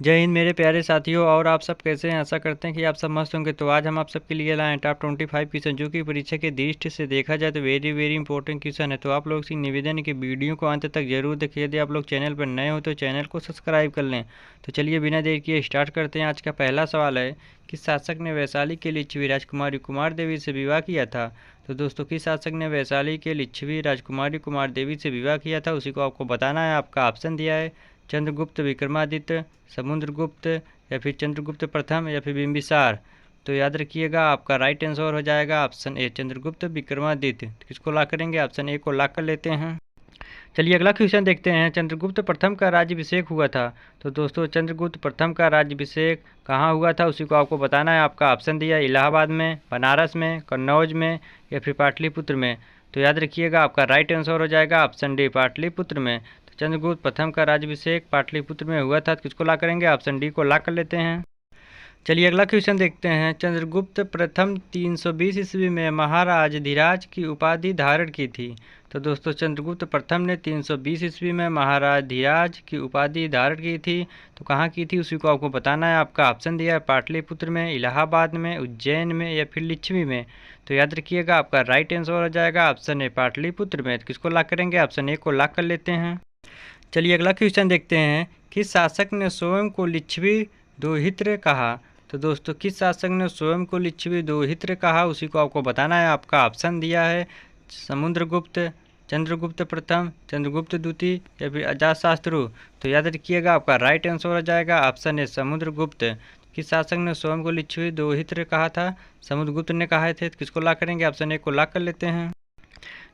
जय हिंद मेरे प्यारे साथियों। और आप सब कैसे हैं? आशा करते हैं कि आप सब मस्त होंगे। तो आज हम आप सबके लिए लाए हैं टॉप 25 क्वेश्चन जो कि परीक्षा के दृष्टि से देखा जाए तो वेरी वेरी इंपॉर्टेंट क्वेश्चन है। तो आप लोग से निवेदन है कि वीडियो को अंत तक जरूर देखिए। यदि आप लोग चैनल पर नए हो तो चैनल को सब्सक्राइब कर लें। तो चलिए बिना देर किए स्टार्ट करते हैं। आज का पहला सवाल है, किस शासक ने वैशाली के लिच्छवी राजकुमारी कुमार देवी से विवाह किया था? तो दोस्तों, किस शासक ने वैशाली के लिच्छवी राजकुमारी कुमार देवी से विवाह किया था, उसी को आपको बताना है। आपका ऑप्शन दिया है चंद्रगुप्त, विक्रमादित्य, समुद्रगुप्त, या फिर चंद्रगुप्त प्रथम, या फिर बिंबिसार। तो याद रखिएगा, आपका राइट आंसर हो जाएगा ऑप्शन ए, चंद्रगुप्त विक्रमादित्य। किसको लॉक करेंगे? ऑप्शन ए को लॉक कर लेते हैं। चलिए अगला क्वेश्चन देखते हैं, चंद्रगुप्त प्रथम का राज्याभिषेक हुआ था। तो दोस्तों, चंद्रगुप्त प्रथम का राज्याभिषेक कहाँ हुआ था, उसी को आपको बताना है। आपका ऑप्शन दिया है इलाहाबाद में, बनारस में, कन्नौज में, या फिर पाटलिपुत्र में। तो याद रखिएगा, आपका राइट आंसर हो जाएगा ऑप्शन डी, पाटलिपुत्र में। तो चंद्रगुप्त प्रथम का राज्याभिषेक पाटलिपुत्र में हुआ था। तो किसको ला करेंगे? ऑप्शन डी को ला कर लेते हैं। चलिए अगला क्वेश्चन देखते हैं, चंद्रगुप्त प्रथम 320 ईस्वी में महाराज धीराज की उपाधि धारण की थी। तो दोस्तों, चंद्रगुप्त प्रथम ने 320 ईस्वी में महाराज धीराज की उपाधि धारण की थी। तो कहाँ की थी, उसी को आपको बताना है। आपका ऑप्शन दिया है पाटलिपुत्र में, इलाहाबाद में, उज्जैन में, या फिर लिच्छवी में। तो याद रखिएगा, आपका राइट आंसर हो जाएगा ऑप्शन ए, पाटलिपुत्र में। तो किसको लॉक करेंगे? ऑप्शन ए को लॉक कर लेते हैं। चलिए अगला क्वेश्चन देखते हैं, किस शासक ने स्वयं को लिच्छवी दोहित्र कहा? तो दोस्तों, किस शासक ने स्वयं को लिच्छवी दोहित्र कहा, उसी को आपको बताना है। आपका ऑप्शन दिया है समुद्रगुप्त, चंद्रगुप्त प्रथम, चंद्रगुप्त द्वितीय, या फिर अजातशत्रु। तो याद रखिएगा, आपका राइट आंसर हो जाएगा ऑप्शन है समुद्रगुप्त। किस शासक ने स्वयं को लिच्छवी दोहित्र कहा था? समुद्रगुप्त ने कहा थे। तो किसको लॉक करेंगे? ऑप्शन ए को लॉक कर लेते हैं।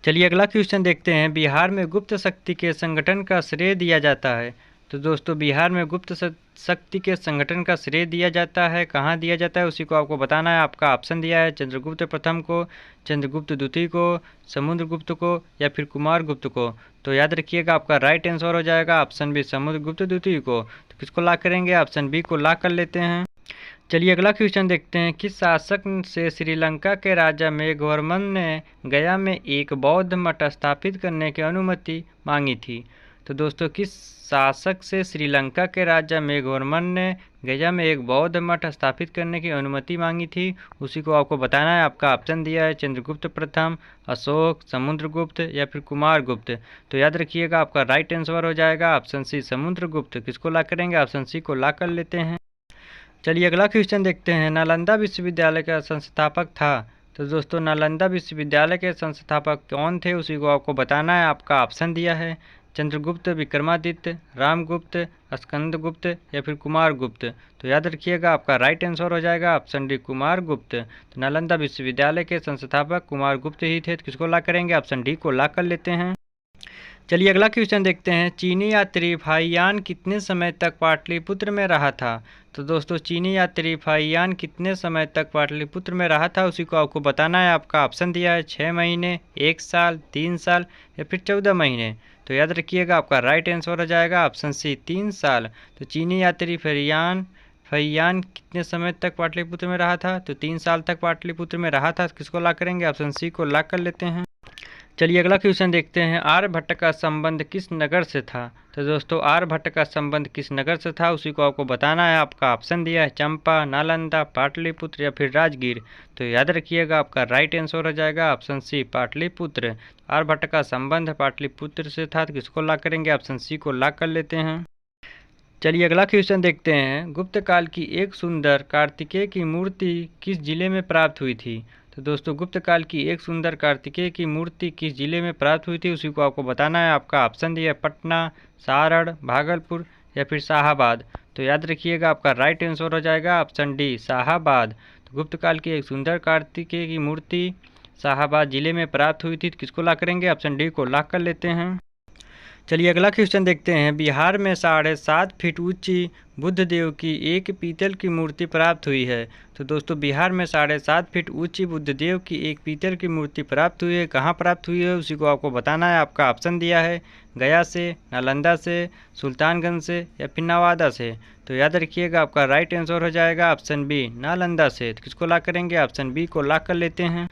चलिए अगला क्वेश्चन देखते हैं, बिहार में गुप्त शक्ति के संगठन का श्रेय दिया जाता है। तो दोस्तों, बिहार में गुप्त शक्ति के संगठन का श्रेय दिया जाता है, कहाँ दिया जाता है, उसी को आपको बताना है। आपका ऑप्शन दिया है चंद्रगुप्त प्रथम को, चंद्रगुप्त द्वितीय को, समुद्रगुप्त को, या फिर कुमारगुप्त को। तो याद रखिएगा, आपका राइट आंसर हो जाएगा ऑप्शन बी, समुद्रगुप्त द्वितीय को। तो किसको लॉक करेंगे? ऑप्शन बी को लॉक कर लेते हैं। चलिए अगला क्वेश्चन देखते हैं, किस शासक से श्रीलंका के राजा मेघवर्मन ने गया में एक बौद्ध मठ स्थापित करने की अनुमति मांगी थी? तो दोस्तों, किस शासक से श्रीलंका के राजा मेघवर्मन ने गया में एक बौद्ध मठ स्थापित करने की अनुमति मांगी थी, उसी को आपको बताना है। आपका ऑप्शन दिया है चंद्रगुप्त प्रथम, अशोक, समुद्रगुप्त, या फिर कुमारगुप्त। तो याद रखिएगा, आपका राइट आंसर हो जाएगा ऑप्शन सी, समुद्रगुप्त। किसको लॉक करेंगे? ऑप्शन सी को लॉक कर लेते हैं। चलिए अगला क्वेश्चन देखते हैं, नालंदा विश्वविद्यालय का संस्थापक था। तो दोस्तों, नालंदा विश्वविद्यालय के संस्थापक कौन थे, उसी को आपको बताना है। आपका ऑप्शन दिया है चंद्रगुप्त, विक्रमादित्य, रामगुप्त, स्कंदगुप्त, या फिर कुमारगुप्त। तो याद रखिएगा, आपका राइट आंसर हो जाएगा ऑप्शन डी, कुमारगुप्त। तो नालंदा विश्वविद्यालय के संस्थापक कुमारगुप्त ही थे। तो किसको लॉक करेंगे? ऑप्शन डी को लॉक कर लेते हैं। चलिए अगला क्वेश्चन देखते हैं, चीनी यात्री फाहियान कितने समय तक पाटलिपुत्र में रहा था? तो दोस्तों, चीनी यात्री फाहियान कितने समय तक पाटलिपुत्र में रहा था, उसी को आपको बताना है। आपका ऑप्शन दिया है 6 महीने, 1 साल, 3 साल, या फिर 14 महीने। तो याद रखिएगा, आपका राइट आंसर हो जाएगा ऑप्शन सी, 3 साल। तो चीनी यात्री फाहियान कितने समय तक पाटलिपुत्र में रहा था? तो 3 साल तक पाटलिपुत्र में रहा था। किसको लॉक करेंगे? ऑप्शन सी को लॉक कर लेते हैं। चलिए अगला क्वेश्चन देखते हैं, आर्यभट्ट का संबंध किस नगर से था? तो दोस्तों, आर्यभट्ट का संबंध किस नगर से था, उसी को आपको बताना है। आपका ऑप्शन दिया है चंपा, नालंदा, पाटलिपुत्र, या फिर राजगीर। तो याद रखिएगा, आपका राइट आंसर हो जाएगा ऑप्शन सी, पाटलिपुत्र। आर्यभट्ट का संबंध पाटलिपुत्र से था। तो किसको लॉक करेंगे? ऑप्शन सी को लॉक कर लेते हैं। चलिए अगला क्वेश्चन देखते हैं, गुप्त काल की एक सुंदर कार्तिकेय की मूर्ति किस जिले में प्राप्त हुई थी? तो दोस्तों, गुप्त काल की एक सुंदर कार्तिकेय की मूर्ति किस जिले में प्राप्त हुई थी, उसी को आपको बताना है। आपका ऑप्शन दिया है पटना, सारण, भागलपुर, या फिर शाहाबाद। तो याद रखिएगा, आपका राइट आंसर हो जाएगा ऑप्शन डी, शाहाबाद। तो गुप्त काल की एक सुंदर कार्तिकेय की मूर्ति शाहाबाद जिले में प्राप्त हुई थी। तो किसको लॉक करेंगे? ऑप्शन डी को लॉक कर लेते हैं। चलिए अगला क्वेश्चन देखते हैं, बिहार में 7.5 फीट ऊंची बुद्ध देव की एक पीतल की मूर्ति प्राप्त हुई है। तो दोस्तों, बिहार में 7.5 फीट ऊंची बुद्ध देव की एक पीतल की मूर्ति प्राप्त हुई है, कहाँ प्राप्त हुई है, उसी को आपको बताना है। आपका ऑप्शन दिया है गया से, नालंदा से, सुल्तानगंज से, या फिर नवादा से। तो याद रखिएगा, आपका राइट आंसर हो जाएगा ऑप्शन बी, नालंदा से। तो किसको लॉक करेंगे? ऑप्शन बी को लॉक कर लेते हैं।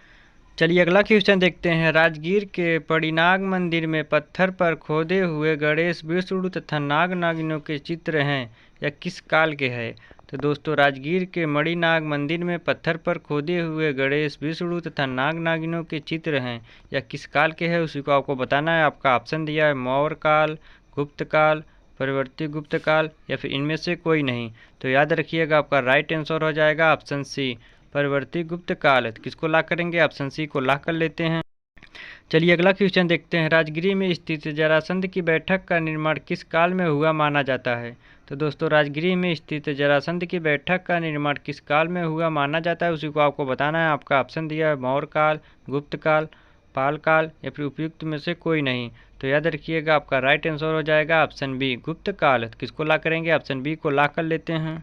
चलिए अगला क्वेश्चन देखते हैं, राजगीर के पड़ीनाग मंदिर में पत्थर पर खोदे हुए गणेश, विष्णु तथा नाग नागिनों के चित्र हैं। या किस काल के है? तो दोस्तों राजगीर के मणिनाग मंदिर में पत्थर पर खोदे हुए गणेश, विष्णु तथा नाग नागिनों के चित्र हैं, या किस काल के है उसी को आपको बताना है। आपका ऑप्शन दिया है मौर्य काल, गुप्त काल, परवर्ती गुप्त काल, या फिर इनमें से कोई नहीं। तो याद रखिएगा आपका राइट आंसर हो जाएगा ऑप्शन सी, परवर्ती गुप्त काल। तो किसको लॉक करेंगे? ऑप्शन सी को लॉक कर लेते हैं। चलिए अगला क्वेश्चन देखते हैं। राजगिरी में स्थित जरासंध की बैठक का निर्माण किस काल में हुआ माना जाता है? तो दोस्तों राजगिरी में स्थित जरासंध की बैठक का निर्माण किस काल में हुआ माना जाता है उसी को आपको बताना है। आपका ऑप्शन दिया है मौर्य काल, गुप्त काल, पाल काल, या फिर उपयुक्त में से कोई नहीं। तो याद रखिएगा आपका राइट आंसर हो जाएगा ऑप्शन बी, गुप्त काल। किसको लॉक करेंगे? ऑप्शन बी को लॉक कर लेते हैं।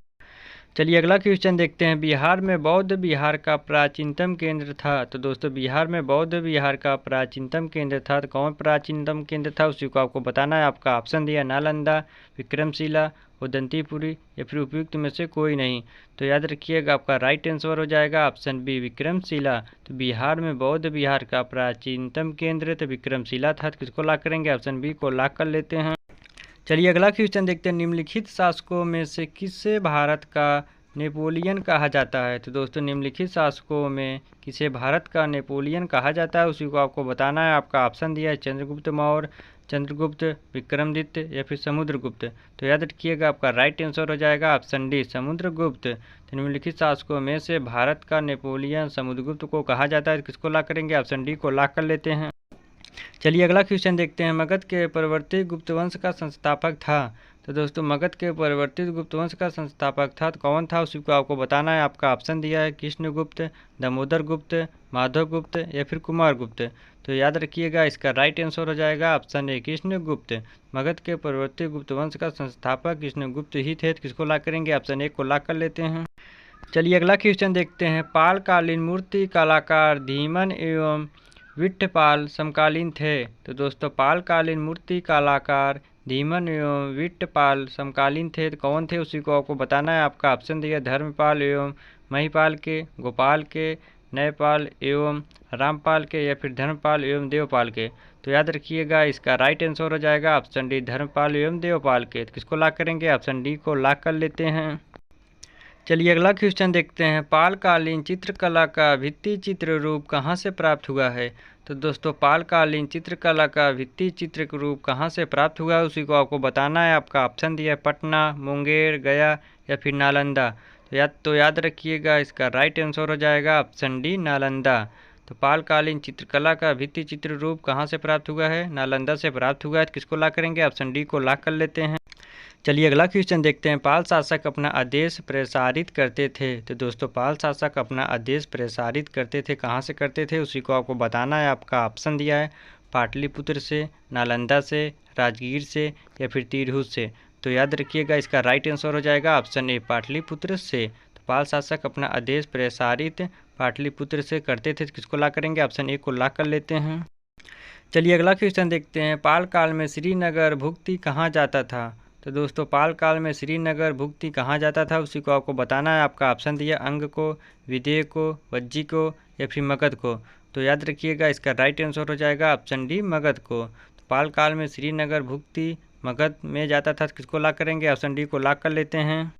चलिए अगला क्वेश्चन देखते हैं। बिहार में बौद्ध विहार का प्राचीनतम केंद्र था। तो दोस्तों बिहार में बौद्ध विहार का प्राचीनतम केंद्र था, तो कौन प्राचीनतम केंद्र था उसी को आपको बताना है। आपका ऑप्शन दिया नालंदा, विक्रमशिला, उदंतीपुरी, या फिर उपयुक्त में से कोई नहीं। तो याद रखिएगा आपका राइट आंसर हो जाएगा ऑप्शन बी, विक्रमशिला। तो बिहार में बौद्ध विहार का प्राचीनतम केंद्र तो विक्रमशिला था। तो किसको लॉक करेंगे? ऑप्शन बी को लॉक कर लेते हैं। चलिए अगला क्वेश्चन देखते हैं। निम्नलिखित शासकों में से किसे भारत का नेपोलियन कहा जाता है? तो दोस्तों निम्नलिखित शासकों में किसे भारत का नेपोलियन कहा जाता है उसी को आपको बताना है। आपका ऑप्शन दिया है चंद्रगुप्त मौर्य, चंद्रगुप्त, विक्रमदित्य, या फिर समुद्रगुप्त। तो याद रखिएगा आपका राइट आंसर हो जाएगा ऑप्शन डी, समुद्रगुप्त। तो निम्नलिखित शासकों में से भारत का नेपोलियन समुद्रगुप्त को कहा जाता है। किसको लॉक करेंगे? ऑप्शन डी को लॉक कर लेते हैं। चलिए अगला क्वेश्चन देखते हैं। मगध के परवर्ती गुप्तवंश का संस्थापक था। तो दोस्तों मगध के परवर्ती गुप्तवंश का संस्थापक था, तो कौन था उसी को आपको बताना है। आपका ऑप्शन दिया है कृष्णगुप्त, दामोदर गुप्त, माधव गुप्त, या फिर कुमार गुप्त। तो याद रखिएगा इसका राइट आंसर हो जाएगा ऑप्शन ए, कृष्णगुप्त। मगध के परवर्ती गुप्तवंश का संस्थापक कृष्णगुप्त ही थे। तो किसको लॉक करेंगे? ऑप्शन ए को लॉक कर लेते हैं। चलिए अगला क्वेश्चन देखते हैं। पालकालीन मूर्ति कलाकार धीमन एवं विट्ठपाल समकालीन थे। तो दोस्तों पालकालीन मूर्ति कलाकार धीमन एवं विट्ठपाल समकालीन थे, तो कौन थे उसी को आपको बताना है। आपका ऑप्शन दिया धर्मपाल एवं महिपाल के, गोपाल के, न्यायपाल एवं रामपाल के, या फिर धर्मपाल एवं देवपाल के। तो याद रखिएगा इसका राइट आंसर हो जाएगा ऑप्शन डी, धर्मपाल एवं देवपाल के। तो किसको लॉक करेंगे? ऑप्शन डी को लॉक कर लेते हैं। चलिए अगला क्वेश्चन देखते हैं। पालकालीन चित्रकला का भित्ति चित्र रूप कहाँ से प्राप्त हुआ है? तो दोस्तों पालकालीन चित्रकला का भित्ति चित्र रूप कहाँ से प्राप्त हुआ है उसी को आपको बताना है। आपका ऑप्शन दिया है पटना, मुंगेर, गया, या फिर नालंदा। तो याद रखिएगा इसका राइट आंसर हो जाएगा ऑप्शन डी, नालंदा। तो पालकालीन चित्रकला का भित्ति चित्र रूप कहाँ से प्राप्त हुआ है? नालंदा से प्राप्त हुआ है। तो किसको लॉक करेंगे? ऑप्शन डी को लॉक कर लेते हैं। चलिए अगला क्वेश्चन देखते हैं। पाल शासक अपना आदेश प्रसारित करते थे। तो दोस्तों पाल शासक अपना आदेश प्रसारित करते थे, कहाँ से करते थे उसी को आपको बताना है। आपका ऑप्शन दिया है पाटलिपुत्र से, नालंदा से, राजगीर से, या फिर तिरहुत से। तो याद रखिएगा इसका राइट आंसर हो जाएगा ऑप्शन ए, पाटलिपुत्र से। तो पाल शासक अपना आदेश प्रसारित पाटलिपुत्र से करते थे। किसको लॉक करेंगे? ऑप्शन ए को लॉक कर लेते हैं। चलिए अगला क्वेश्चन देखते हैं। पाल काल में श्रीनगर भुक्ति कहाँ जाता था? तो दोस्तों पाल काल में श्रीनगर भुक्ति कहाँ जाता था उसी को आपको बताना है। आपका ऑप्शन दिया अंग को, विदेह को, वज्जी को, या फिर मगध को। तो याद रखिएगा इसका राइट आंसर हो जाएगा ऑप्शन डी, मगध को। तो पाल काल में श्रीनगर भुक्ति मगध में जाता था। किसको लॉक करेंगे? ऑप्शन डी को लॉक कर लेते हैं।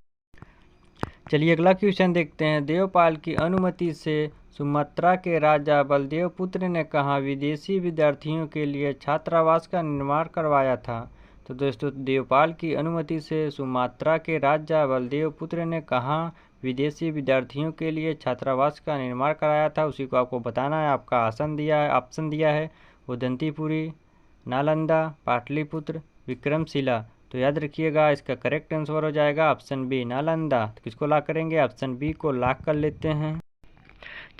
चलिए अगला क्वेश्चन देखते हैं। देवपाल की अनुमति से सुमात्रा के राजा बलदेव पुत्र ने कहाँ विदेशी विद्यार्थियों के लिए छात्रावास का निर्माण करवाया था? तो दोस्तों देवपाल की अनुमति से सुमात्रा के राजा बलदेव पुत्र ने कहाँ विदेशी विद्यार्थियों के लिए छात्रावास का निर्माण कराया था उसी को आपको बताना है। आपका ऑप्शन दिया है उदंतीपुरी, नालंदा, पाटलिपुत्र, विक्रमशिला। तो याद रखिएगा इसका करेक्ट आंसर हो जाएगा ऑप्शन बी, नालंदा। तो किसको लॉक करेंगे? ऑप्शन बी को लॉक कर लेते हैं।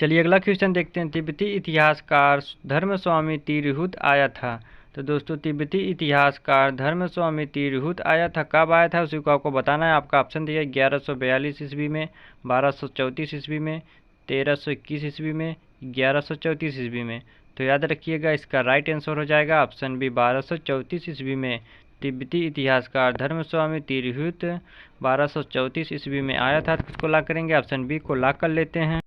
चलिए अगला क्वेश्चन देखते हैं। तिब्बती इतिहासकार धर्मस्वामी तिरहुत आया था। तो दोस्तों तिब्बती इतिहासकार धर्मस्वामी तिरहुत आया था, कब आया था उसी को आपको बताना है। आपका ऑप्शन दिया 1142 ईस्वी में, 1234 ईस्वी में, 1321 ईस्वी में, 1134 ईस्वी में। तो याद रखिएगा इसका राइट आंसर हो जाएगा ऑप्शन बी, 1234 ईस्वी में तिब्बती इतिहासकार धर्मस्वामी तिरहुत 1234 ईस्वी में आया था। किसको लॉक करेंगे? ऑप्शन बी को लॉक कर लेते हैं।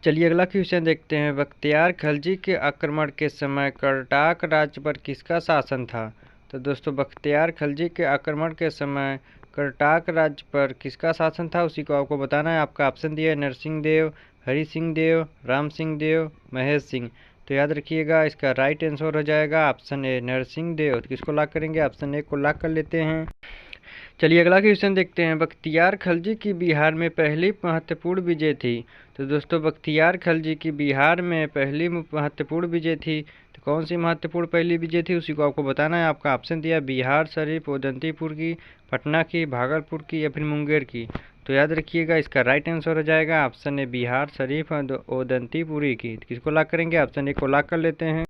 चलिए अगला क्वेश्चन देखते हैं। बख्तियार खलजी के आक्रमण के समय कर्नाटक राज्य पर किसका शासन था? तो दोस्तों बख्तियार खलजी के आक्रमण के समय कर्नाटक राज्य पर किसका शासन था उसी को आपको बताना है। आपका ऑप्शन दिया है नरसिंह देव, हरि सिंह देव, राम सिंह देव, महेश सिंह। तो याद रखिएगा इसका राइट आंसर हो जाएगा ऑप्शन ए नरसिंह देव। तो किसको लॉक करेंगे? ऑप्शन ए को लॉक कर लेते हैं। चलिए अगला क्वेश्चन देखते हैं। बख्तियार खलजी की बिहार में पहली महत्वपूर्ण विजय थी। तो दोस्तों बख्तियार खलजी की बिहार में पहली महत्वपूर्ण विजय थी। तो कौन सी महत्वपूर्ण पहली विजय थी उसी को आपको बताना है। आपका ऑप्शन दिया बिहार शरीफ, उदंतीपुर की, पटना की, भागलपुर की या फिर मुंगेर की। तो याद रखिएगा इसका राइट आंसर हो जाएगा ऑप्शन ए बिहार शरीफ उदंतीपुरी की। किसको लॉक करेंगे? ऑप्शन ए को लॉक कर लेते हैं।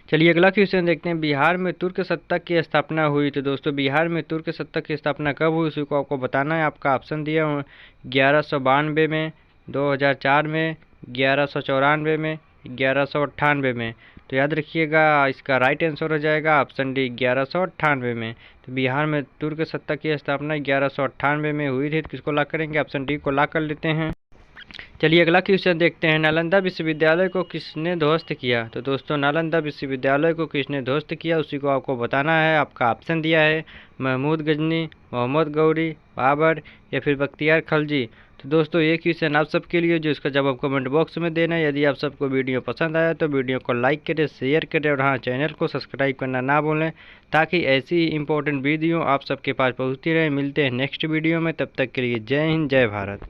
चलिए अगला क्वेश्चन देखते हैं। बिहार में तुर्क सत्ता की स्थापना हुई। तो दोस्तों बिहार में तुर्क सत्ता की स्थापना कब हुई उसी को आपको बताना है। आपका ऑप्शन दिया हूँ 1192 में, 2004 में, 1194 में, 1198 में। तो याद रखिएगा इसका राइट आंसर हो जाएगा ऑप्शन डी 1198 में। तो बिहार में तुर्क सत्ता की स्थापना 1198 में हुई थी। तो किसको लॉक करेंगे? ऑप्शन डी को लॉक कर लेते हैं। चलिए अगला क्वेश्चन देखते हैं। नालंदा विश्वविद्यालय को किसने ध्वस्त किया? तो दोस्तों नालंदा विश्वविद्यालय को किसने ध्वस्त किया उसी को आपको बताना है। आपका ऑप्शन दिया है महमूद गजनी, मोहम्मद गौरी, बाबर या फिर बख्तियार खलजी। तो दोस्तों ये क्वेश्चन आप सबके लिए जो इसका जवाब कमेंट बॉक्स में देना है। यदि आप सबको वीडियो पसंद आया तो वीडियो को लाइक करें, शेयर करें और हाँ चैनल को सब्सक्राइब करना ना भूलें ताकि ऐसी इंपॉर्टेंट वीडियो आप सबके पास पहुँचती रहे। मिलते हैं नेक्स्ट वीडियो में, तब तक के लिए जय हिंद, जय भारत।